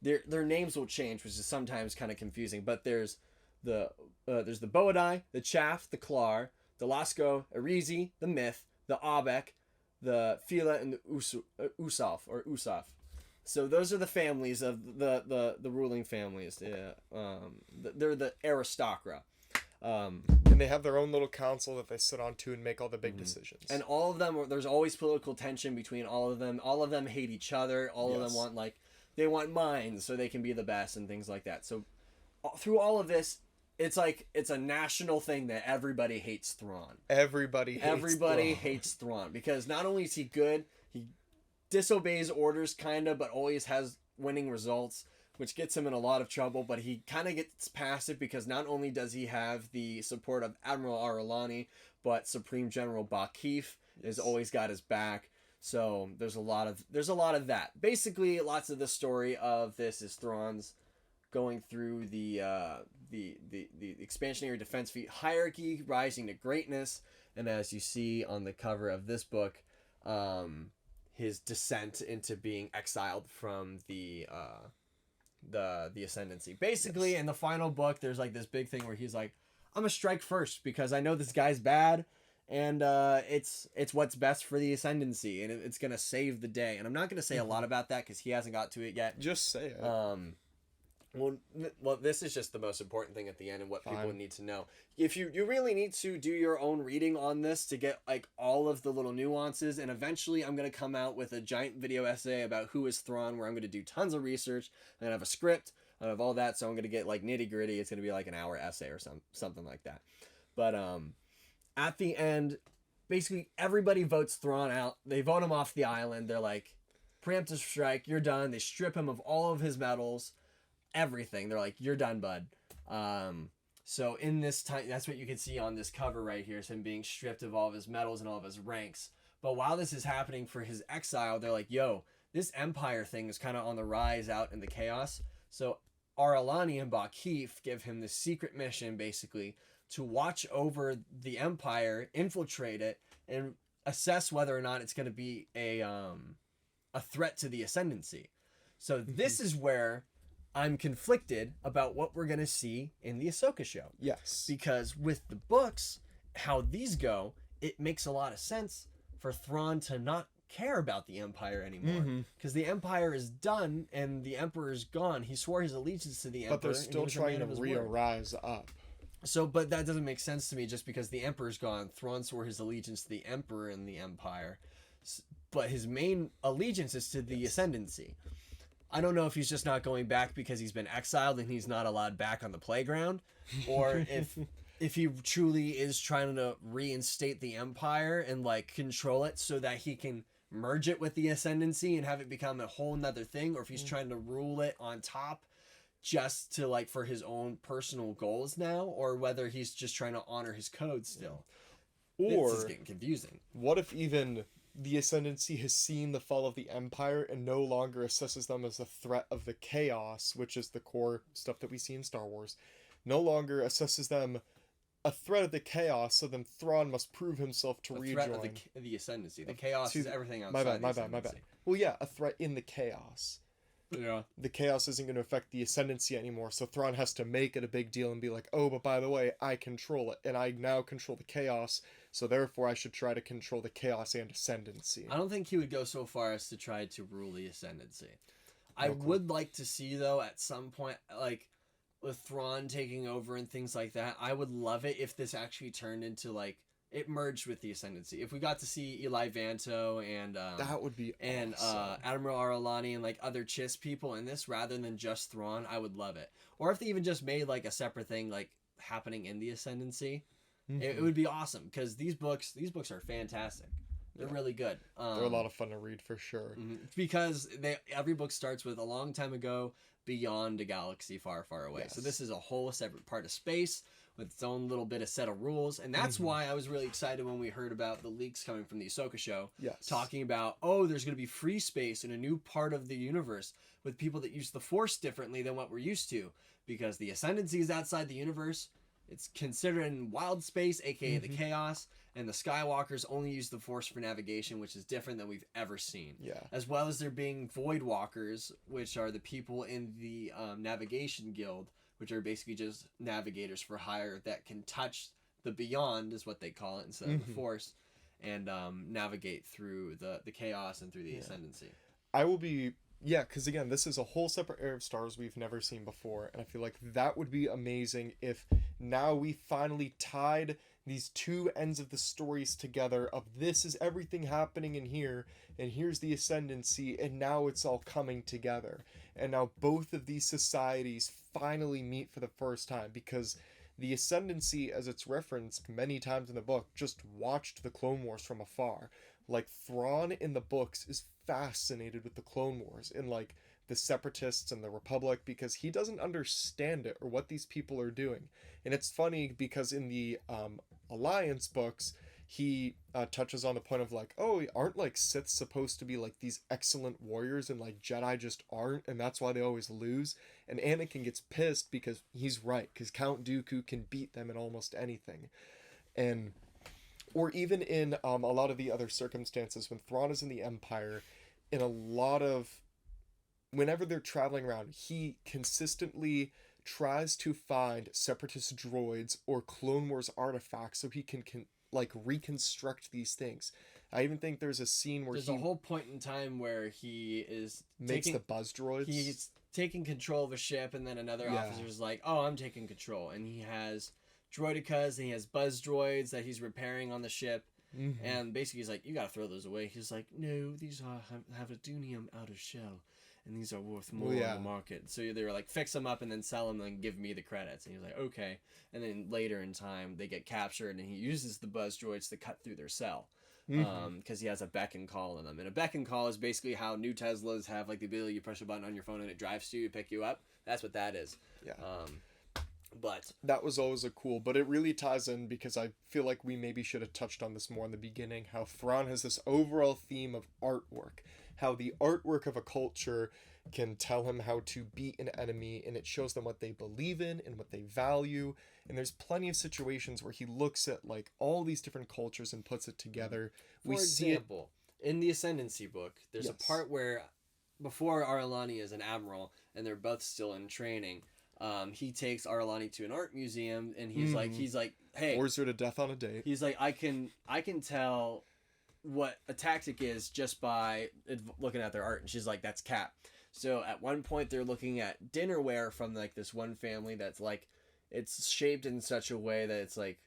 their names will change, which is sometimes kind of confusing. But there's the Boadai, the Chaff, the Klar, the Lasco, Arizi, the Myth, the Abek, the Fila, and the Usaf. So those are the families of the ruling families. They're the aristocra. And and they have their own little council that they sit on to and make all the big decisions. And all of them, there's always political tension between all of them. All of them hate each other. All of them want, like, they want mines so they can be the best and things like that. So through all of this, it's like it's a national thing that everybody hates Thrawn. Everybody hates Thrawn because not only is he good, he disobeys orders kind of, but always has winning results, which gets him in a lot of trouble. But he kind of gets past it because not only does he have the support of Admiral Ar'alani, but Supreme General Bakif has always got his back. So there's a lot of that. Basically, lots of the story of this is Thrawn's going through the expansionary defense fleet hierarchy, rising to greatness, and as you see on the cover of this book, his descent into being exiled from the ascendancy. Basically, in the final book, there's like this big thing where he's like, "I'm gonna strike first because I know this guy's bad, and it's what's best for the ascendancy, and it's gonna save the day." And I'm not gonna say a lot about that because he hasn't got to it yet. Just say it. Well, this is just the most important thing at the end and what people need to know. If you really need to do your own reading on this to get like all of the little nuances, and eventually I'm going to come out with a giant video essay about who is Thrawn, where I'm going to do tons of research, and I have a script, I have all that, so I'm going to get like nitty gritty. It's going to be like an hour essay or something like that. But at the end, basically everybody votes Thrawn out. They vote him off the island. They're like, preemptive strike, you're done. They strip him of all of his medals. Everything. They're like, you're done, bud. So in this time, that's what you can see on this cover right here, is him being stripped of all of his medals and all of his ranks. But while this is happening for his exile, they're like, yo, this Empire thing is kind of on the rise out in the chaos. So Ar'alani and Bakif give him this secret mission, basically, to watch over the Empire, infiltrate it, and assess whether or not it's going to be a threat to the ascendancy. So this is where I'm conflicted about what we're going to see in the Ahsoka show. Yes. Because with the books, how these go, it makes a lot of sense for Thrawn to not care about the Empire anymore. Because the Empire is done and the Emperor's gone. He swore his allegiance to the Emperor. But they're still trying to re-arise up. So, but that doesn't make sense to me just because the Emperor's gone. Thrawn swore his allegiance to the Emperor and the Empire. But his main allegiance is to the Ascendancy. I don't know if he's just not going back because he's been exiled and he's not allowed back on the playground, or if he truly is trying to reinstate the Empire and like control it so that he can merge it with the Ascendancy and have it become a whole nother thing, or if he's trying to rule it on top just to like for his own personal goals now, or whether he's just trying to honor his code still. Or this is getting confusing. What if even the Ascendancy has seen the fall of the Empire and no longer assesses them as a threat of the chaos, which is the core stuff that we see in Star Wars, no longer assesses them a threat of the chaos, so then Thrawn must prove himself to rejoin. Threat of the Ascendancy. The chaos is everything outside my bad. Well, yeah, a threat in the chaos. Yeah. The chaos isn't going to affect the Ascendancy anymore, so Thrawn has to make it a big deal and be like, oh, but by the way, I control it, and I now control the chaos, so therefore I should try to control the chaos and Ascendancy. I don't think he would go so far as to try to rule the Ascendancy. I would like to see, though, at some point, like, with Thrawn taking over and things like that, I would love it if this actually turned into, like, it merged with the Ascendancy. If we got to see Eli Vanto and that would be and awesome. Admiral Ar'alani and like other Chiss people in this rather than just Thrawn, I would love it. Or if they even just made like a separate thing like happening in the Ascendancy, it would be awesome because these books are fantastic. They're really good. They're a lot of fun to read for sure. Because every book starts with a long time ago beyond a galaxy far, far away. Yes. So this is a whole separate part of space with its own little bit of set of rules. And that's why I was really excited when we heard about the leaks coming from the Ahsoka show. Yes. Talking about, oh, there's going to be free space in a new part of the universe with people that use the Force differently than what we're used to. Because the Ascendancy is outside the universe. It's considered in wild space, aka the chaos, and the Skywalkers only use the Force for navigation, which is different than we've ever seen. Yeah. As well as there being Void Walkers, which are the people in the Navigation Guild, which are basically just navigators for hire that can touch the beyond, is what they call it, instead of the Force, and navigate through the chaos and through the Ascendancy. I will be Yeah, because again, this is a whole separate era of stars we've never seen before, and I feel like that would be amazing if now we finally tied these two ends of the stories together of this is everything happening in here, and here's the ascendancy, and now it's all coming together. And now both of these societies finally meet for the first time, because the ascendancy, as it's referenced many times in the book, just watched the Clone Wars from afar. Like, Thrawn in the books is fascinated with the Clone Wars and like the Separatists and the Republic, because he doesn't understand it or what these people are doing. And it's funny because in the Alliance books, he touches on the point of like, oh, aren't like Sith supposed to be like these excellent warriors, and like Jedi just aren't, and that's why they always lose. And Anakin gets pissed because he's right, because Count Dooku can beat them in almost anything. And or even in a lot of the other circumstances when Thrawn is in the Empire, in a lot of whenever they're traveling around, he consistently tries to find Separatist droids or Clone Wars artifacts so he can like reconstruct these things. I even think there's a scene where there's a whole point in time where he is makes the buzz droids. He's taking control of a ship, and then another officer's like, "Oh, I'm taking control," and he has droidicas and he has buzz droids that he's repairing on the ship. Mm-hmm. And basically he's like, you gotta throw those away. He's like, no, these have a dunium outer shell, and these are worth more on the market. So they were like, fix them up and then sell them and give me the credits. And he's like, okay. And then later in time they get captured, and he uses the buzz droids to cut through their cell. Because he has a beckon call in them, and a beckon call is basically how new Teslas have like the ability, you push a button on your phone and it drives to you, pick you up. That's what that is. But that was always a cool, but it really ties in because I feel like we maybe should have touched on this more in the beginning, how Thrawn has this overall theme of artwork, how the artwork of a culture can tell him how to beat an enemy, and it shows them what they believe in and what they value. And there's plenty of situations where he looks at like all these different cultures and puts it together. For example, in the Ascendancy book, there's a part where before Ar'alani is an admiral and they're both still in training, he takes Ar'alani to an art museum, and he's like, hey, bores her to death on a date. He's like, I can tell what a tactic is just by looking at their art. And she's like, that's Cap. So at one point they're looking at dinnerware from like this one family that's like, it's shaped in such a way that it's like,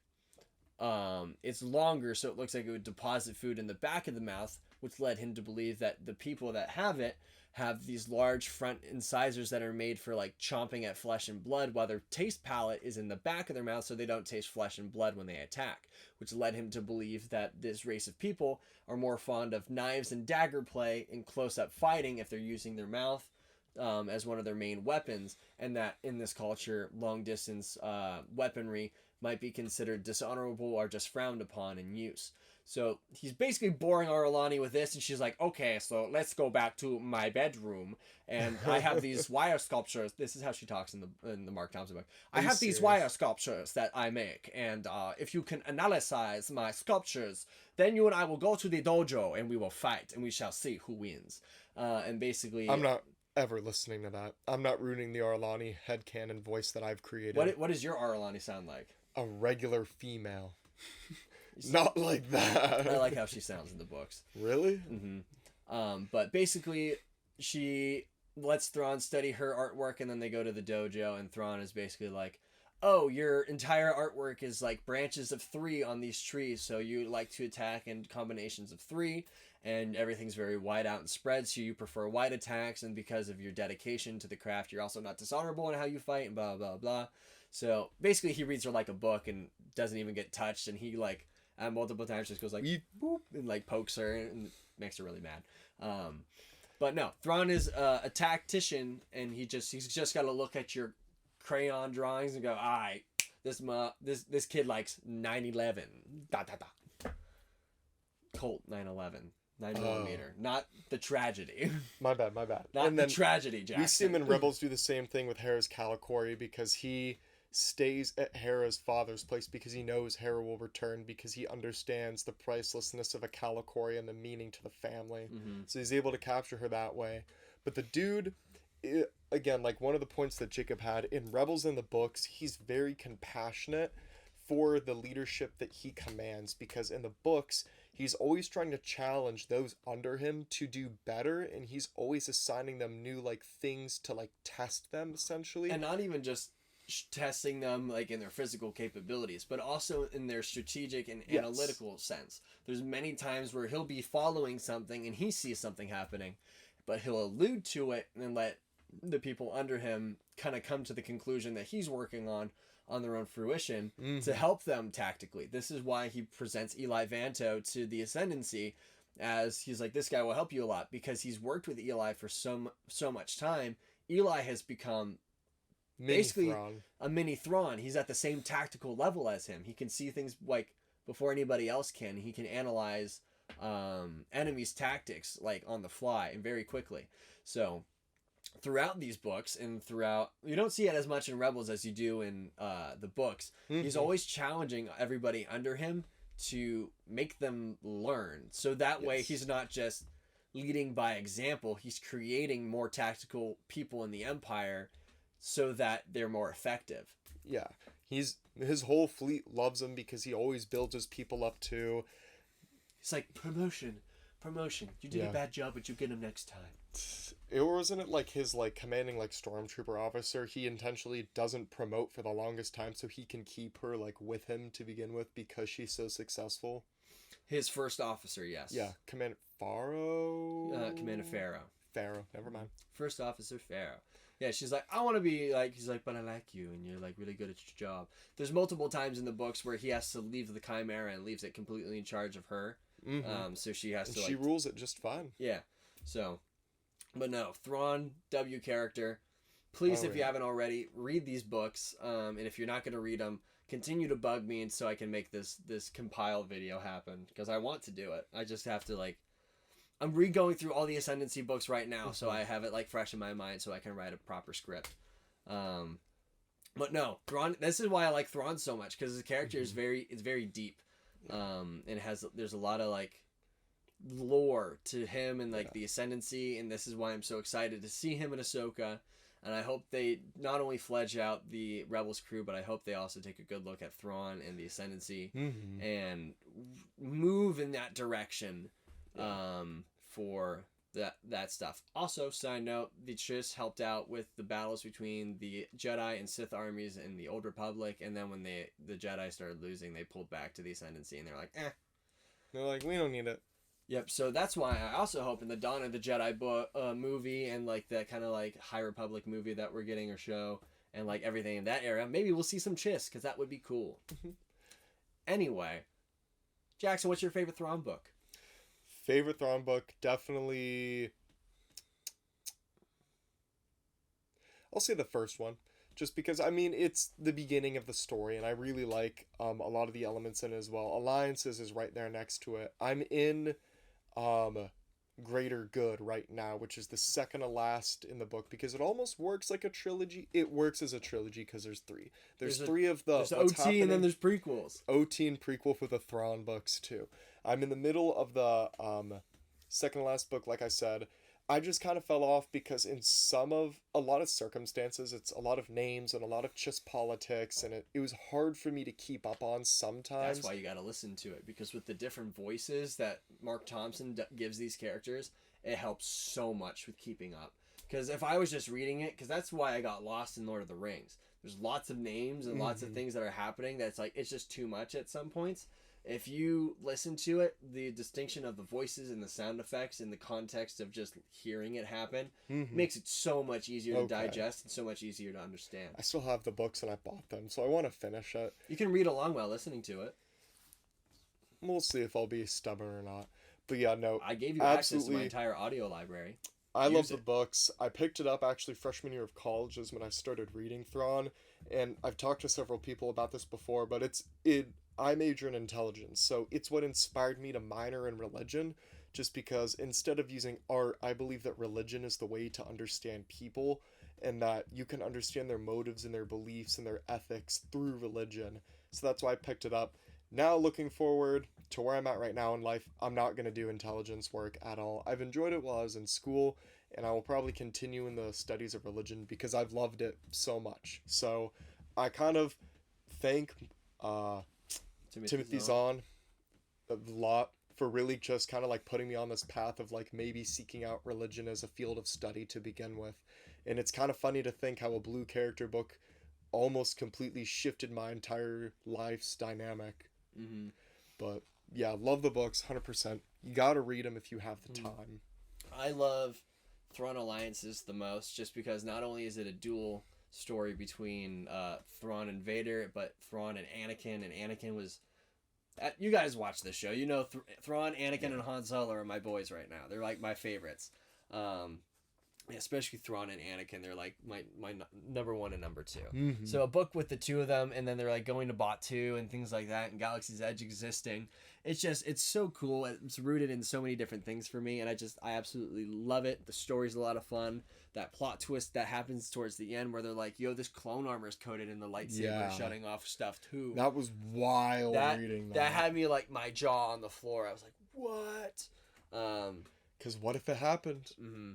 it's longer, so it looks like it would deposit food in the back of the mouth, which led him to believe that the people that have it have these large front incisors that are made for like chomping at flesh and blood, while their taste palate is in the back of their mouth, so they don't taste flesh and blood when they attack, which led him to believe that this race of people are more fond of knives and dagger play and close-up fighting if they're using their mouth as one of their main weapons, and that in this culture long-distance weaponry might be considered dishonorable or just frowned upon in use. So he's basically boring Ar'alani with this, and she's like, okay, so let's go back to my bedroom, and I have these wire sculptures. This is how she talks in the Marc Thompson book. I have these wire sculptures that I make, and if you can analyze my sculptures, then you and I will go to the dojo, and we will fight, and we shall see who wins. And basically... I'm not ever listening to that. I'm not ruining the Ar'alani headcanon voice that I've created. What does your Ar'alani sound like? A regular female. Not like that. I like how she sounds in the books. Really? Mm-hmm. But basically, she lets Thrawn study her artwork, and then they go to the dojo, and Thrawn is basically like, oh, your entire artwork is like branches of 3 on these trees, so you like to attack in combinations of 3, and everything's very wide out and spread, so you prefer wide attacks, and because of your dedication to the craft, you're also not dishonorable in how you fight, and blah, blah, blah. So basically, he reads her like a book and doesn't even get touched, and he like, multiple times just goes like, boop, and like pokes her and makes her really mad. But no, Thrawn is a tactician, and he's just got to look at your crayon drawings and go, all right, this kid likes 9/11, Colt 9/11, 9mm, not the tragedy. My bad. Not and the tragedy, Jackson. We see him in Rebels do the same thing with Hera's Calicori, because he stays at Hera's father's place because he knows Hera will return, because he understands the pricelessness of a Calicori and the meaning to the family. So he's able to capture her that way. But the dude, again, like one of the points that Jacob had, in Rebels in the books, he's very compassionate for the leadership that he commands, because in the books he's always trying to challenge those under him to do better, and he's always assigning them new like things to like test them essentially. And not even just testing them like in their physical capabilities, but also in their strategic and analytical sense. There's many times where he'll be following something and he sees something happening, but he'll allude to it and let the people under him kind of come to the conclusion that he's working on their own fruition to help them tactically. This is why he presents Eli Vanto to the Ascendancy, as he's like, this guy will help you a lot, because he's worked with Eli for so much time. Eli has become basically a mini Thrawn. He's at the same tactical level as him. He can see things like before anybody else can. He can analyze enemies' tactics like on the fly and very quickly. So throughout these books and throughout, you don't see it as much in Rebels as you do in the books. He's always challenging everybody under him to make them learn. So that way he's not just leading by example. He's creating more tactical people in the Empire so that they're more effective. Yeah. His whole fleet loves him because he always builds his people up too. It's like, promotion. You did a bad job, but you get him next time. Wasn't it like his like commanding like stormtrooper officer, he intentionally doesn't promote for the longest time so he can keep her like with him to begin with because she's so successful? His first officer, yes. Yeah, Commander Pharaoh. Commander Pharaoh. Pharaoh, never mind. First officer Pharaoh. Yeah, she's like, I want to be like, he's like, but I like you and you're like really good at your job. There's multiple times in the books where he has to leave the Chimera and leaves it completely in charge of her. So she has to like, she rules it just fine. Yeah. So, but no, Thrawn, W character. Please, if you haven't already, read these books. And if you're not going to read them, continue to bug me and so I can make this compile video happen, because I want to do it. I just have to like, I'm re-going through all the Ascendancy books right now, so I have it like fresh in my mind so I can write a proper script. But no, Thrawn, this is why I like Thrawn so much, because his character is very deep. And there's a lot of like lore to him and like the Ascendancy, and this is why I'm so excited to see him in Ahsoka. And I hope they not only fledge out the Rebels crew, but I hope they also take a good look at Thrawn and the Ascendancy and move in that direction for that stuff. Also, side note, the Chiss helped out with the battles between the Jedi and Sith armies in the Old Republic, and then when the Jedi started losing, they pulled back to the Ascendancy, and they're like, eh. They're like, we don't need it. Yep, so that's why I also hope in the Dawn of the Jedi movie and like that kind of like High Republic movie that we're getting or show and like everything in that era, maybe we'll see some Chiss, because that would be cool. Anyway, Jackson, what's your favorite Thrawn book? Favorite Thrawn book, definitely, I'll say the first one, just because, I mean, it's the beginning of the story, and I really like a lot of the elements in it as well. Alliances is right there next to it. I'm in Greater Good right now, which is the second to last in the book, because it almost works like a trilogy. It works as a trilogy because there's three. There's three of the... There's OT and then there's prequels. OT and prequel for the Thrawn books, too. I'm in the middle of the second to last book, like I said. I just kind of fell off because in a lot of circumstances, it's a lot of names and a lot of just politics, and it was hard for me to keep up on sometimes. That's why you got to listen to it, because with the different voices that Marc Thompson gives these characters, it helps so much with keeping up. Because if I was just reading it, because that's why I got lost in Lord of the Rings. There's lots of names and lots of things that are happening that's like, it's just too much at some points. If you listen to it, the distinction of the voices and the sound effects in the context of just hearing it happen makes it so much easier to digest and so much easier to understand. I still have the books and I bought them, so I want to finish it. You can read along while listening to it. We'll see if I'll be stubborn or not. But yeah, no. I gave you access to my entire audio library. I love the books. I picked it up actually freshman year of college is when I started reading Thrawn, and I've talked to several people about this before, but I major in intelligence, so it's what inspired me to minor in religion, just because instead of using art, I believe that religion is the way to understand people, and that you can understand their motives and their beliefs and their ethics through religion. So that's why I picked it up. Now, looking forward to where I'm at right now in life, I'm not going to do intelligence work at all. I've enjoyed it while I was in school, and I will probably continue in the studies of religion because I've loved it so much. So I kind of thank Timothy Zahn a lot for really just kind of like putting me on this path of like maybe seeking out religion as a field of study to begin with. And it's kind of funny to think how a blue character book almost completely shifted my entire life's dynamic. Mm-hmm. But yeah, love the books 100%. You got to read them if you have the time. I love Thrawn Alliances the most, just because not only is it a dual story between Thrawn and Vader, but Thrawn and Anakin. And Anakin was, you guys watch this show, you know, Thrawn, Anakin, and Han Solo are my boys right now. They're like my favorites. Especially Thrawn and Anakin, they're like my number one and number two. Mm-hmm. So a book with the two of them, and then they're like going to Batu and things like that, and Galaxy's Edge existing. It's so cool. It's rooted in so many different things for me, and I absolutely love it. The story's a lot of fun. That plot twist that happens towards the end, where they're like, "Yo, this clone armor is coated in the lightsaber, shutting off stuff too." That was wild reading that. That had me like my jaw on the floor. I was like, "What?" Because what if it happened? Mm-hmm.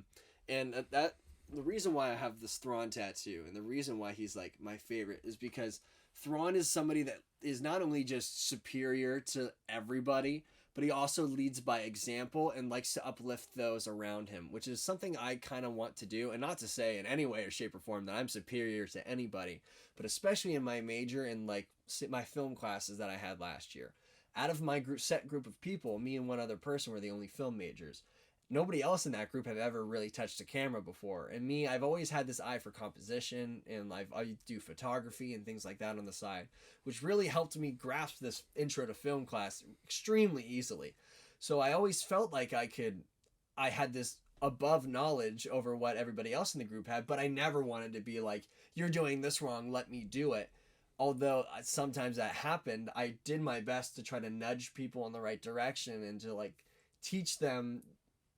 And the reason why I have this Thrawn tattoo, and the reason why he's like my favorite, is because Thrawn is somebody that is not only just superior to everybody, but he also leads by example and likes to uplift those around him, which is something I kind of want to do. And not to say in any way or shape or form that I'm superior to anybody, but especially in my major and like my film classes that I had last year. Out of my set group of people, me and one other person were the only film majors. Nobody else in that group had ever really touched a camera before. And me, I've always had this eye for composition, and I do photography and things like that on the side, which really helped me grasp this intro to film class extremely easily. So I always felt like I had this above knowledge over what everybody else in the group had, but I never wanted to be like, "You're doing this wrong, let me do it." Although sometimes that happened, I did my best to try to nudge people in the right direction and to like teach them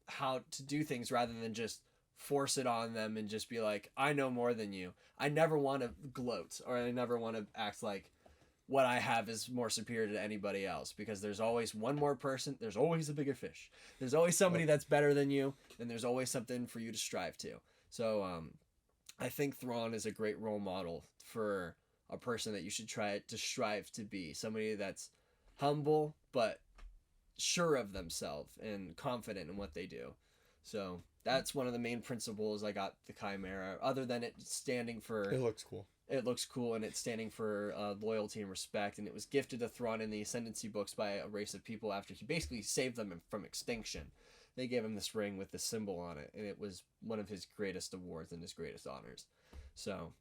how to do things rather than just force it on them and just be like, "I know more than you." I never want to gloat, or I never want to act like what I have is more superior to anybody else, because there's always one more person. There's always a bigger fish. There's always somebody that's better than you, and there's always something for you to strive to. So I think Thrawn is a great role model for a person that you should try to strive to be. Somebody that's humble, but sure of themselves and confident in what they do. So that's one of the main principles I got the Chimera, other than it standing for... It looks cool. It looks cool, and it's standing for loyalty and respect, and it was gifted to Thrawn in the Ascendancy books by a race of people after he basically saved them from extinction. They gave him this ring with the symbol on it, and it was one of his greatest awards and his greatest honors. So...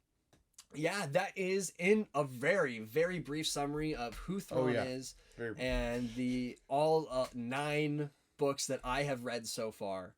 yeah, that is in a very, very brief summary of who Thrawn is, and the all 9 books that I have read so far.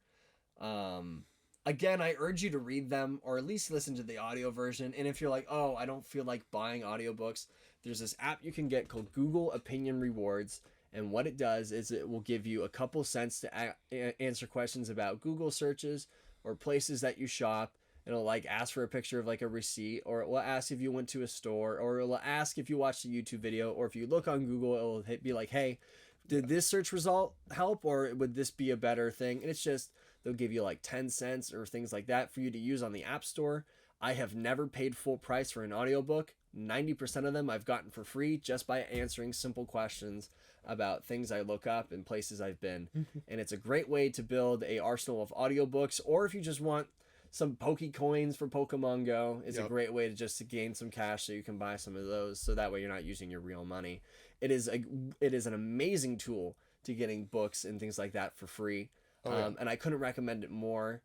Again, I urge you to read them, or at least listen to the audio version. And if you're like, "Oh, I don't feel like buying audiobooks," there's this app you can get called Google Opinion Rewards. And what it does is it will give you a couple cents to answer questions about Google searches or places that you shop. It'll like ask for a picture of like a receipt, or it will ask if you went to a store, or it will ask if you watched a YouTube video, or if you look on Google, it will be like, "Hey, did this search result help, or would this be a better thing?" And it's just, they'll give you like 10 cents or things like that for you to use on the App Store. I have never paid full price for an audiobook. 90% of them I've gotten for free just by answering simple questions about things I look up and places I've been. And it's a great way to build a arsenal of audiobooks, or if you just want some Poke coins for Pokemon Go, is a great way to gain some cash so you can buy some of those, so that way you're not using your real money. It is an amazing tool to getting books and things like that for free. And I couldn't recommend it more.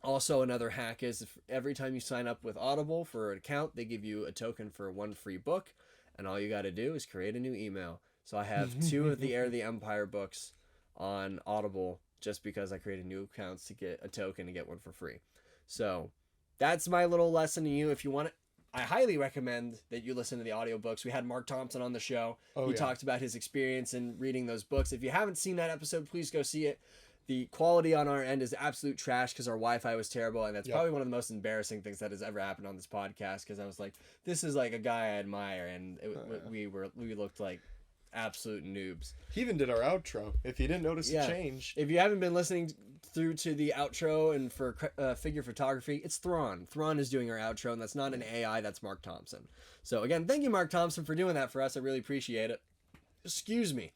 Also, another hack is if every time you sign up with Audible for an account, they give you a token for 1 free book, and all you got to do is create a new email. So I have 2 of the Heir of the Empire books on Audible, just because I created new accounts to get a token to get 1 for free. So that's my little lesson to you. If you want it, I highly recommend that you listen to the audiobooks. We had Marc Thompson on the show. He talked about his experience in reading those books. If you haven't seen that episode, please go see it. The quality on our end is absolute trash because our Wi-Fi was terrible, and that's probably one of the most embarrassing things that has ever happened on this podcast, because I was like, this is like a guy I admire, and we looked like absolute noobs. He even did our outro, if you didn't notice the change. If you haven't been listening through to the outro and for figure photography, it's Thrawn. Thrawn is doing our outro, and that's not an AI, that's Marc Thompson. So again, thank you, Marc Thompson, for doing that for us. I really appreciate it. Excuse me.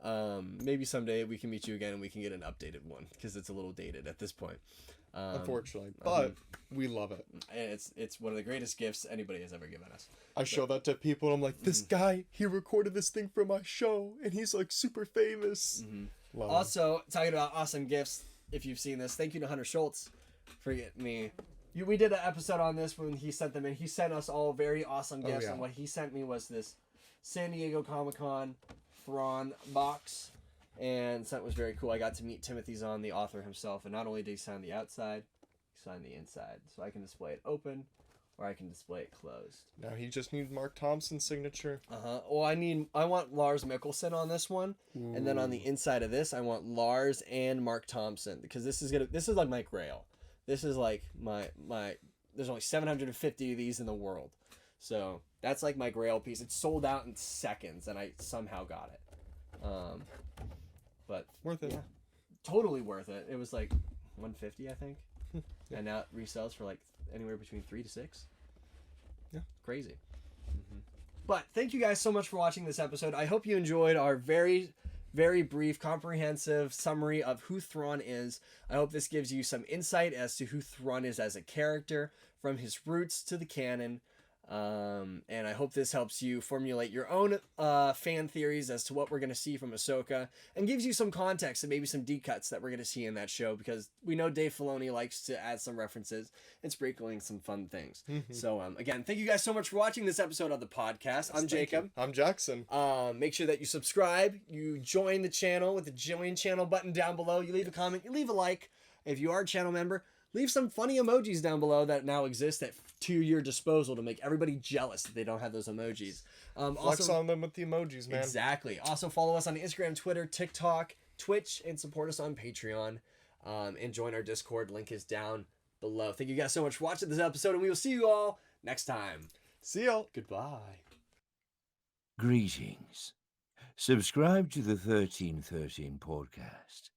Maybe someday we can meet you again and we can get an updated one because it's a little dated at this point. Unfortunately, but we love it. And it's one of the greatest gifts anybody has ever given us. I show that to people and I'm like, this guy, he recorded this thing for my show and he's like super famous. Love him. Also, talking about awesome gifts, if you've seen this, thank you to Hunter Schultz for getting me. We did an episode on this when he sent them in. He sent us all very awesome gifts, and what he sent me was this San Diego Comic-Con Thrawn box, and that was very cool. I got to meet Timothy Zahn, the author himself, and not only did he sign the outside, he signed the inside. So I can display it open, or I can display it closed. Now he just needs Marc Thompson's signature. Well, I want Lars Mikkelsen on this one, and then on the inside of this, I want Lars and Marc Thompson, because this is like my grail. This is like my there's only 750 of these in the world. So that's like my grail piece. It's sold out in seconds and I somehow got it. But Worth it. Yeah, totally worth it. It was like 150, I think. And now it resells for like anywhere between 3 to 6. Yeah. Crazy. But thank you guys so much for watching this episode. I hope you enjoyed our very, very brief, comprehensive summary of who Thrawn is. I hope this gives you some insight as to who Thrawn is as a character, from his roots to the canon. And I hope this helps you formulate your own fan theories as to what we're going to see from Ahsoka, and gives you some context and maybe some deep cuts that we're going to see in that show, because we know Dave Filoni likes to add some references and sprinkling some fun things. So again, thank you guys so much for watching this episode of the podcast. I'm Jacob. I'm Jackson. Make sure that you subscribe, you join the channel with the join channel button down below, you leave a comment, you leave a like. If you are a channel member, leave some funny emojis down below that now exist to your disposal to make everybody jealous that they don't have those emojis. Flex on them with the emojis, man. Exactly. Also follow us on Instagram, Twitter, TikTok, Twitch, and support us on Patreon. And join our Discord. Link is down below. Thank you guys so much for watching this episode, and we will see you all next time. See y'all. Goodbye. Greetings. Subscribe to the 1313 podcast.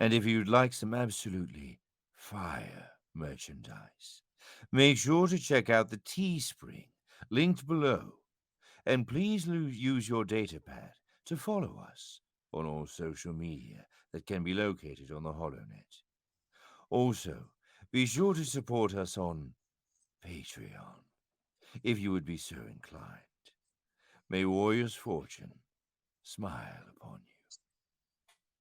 And if you'd like some absolutely fire merchandise, make sure to check out the Teespring linked below, and please use your datapad to follow us on all social media that can be located on the HoloNet. Also, be sure to support us on Patreon if you would be so inclined. May Warrior's fortune smile upon you.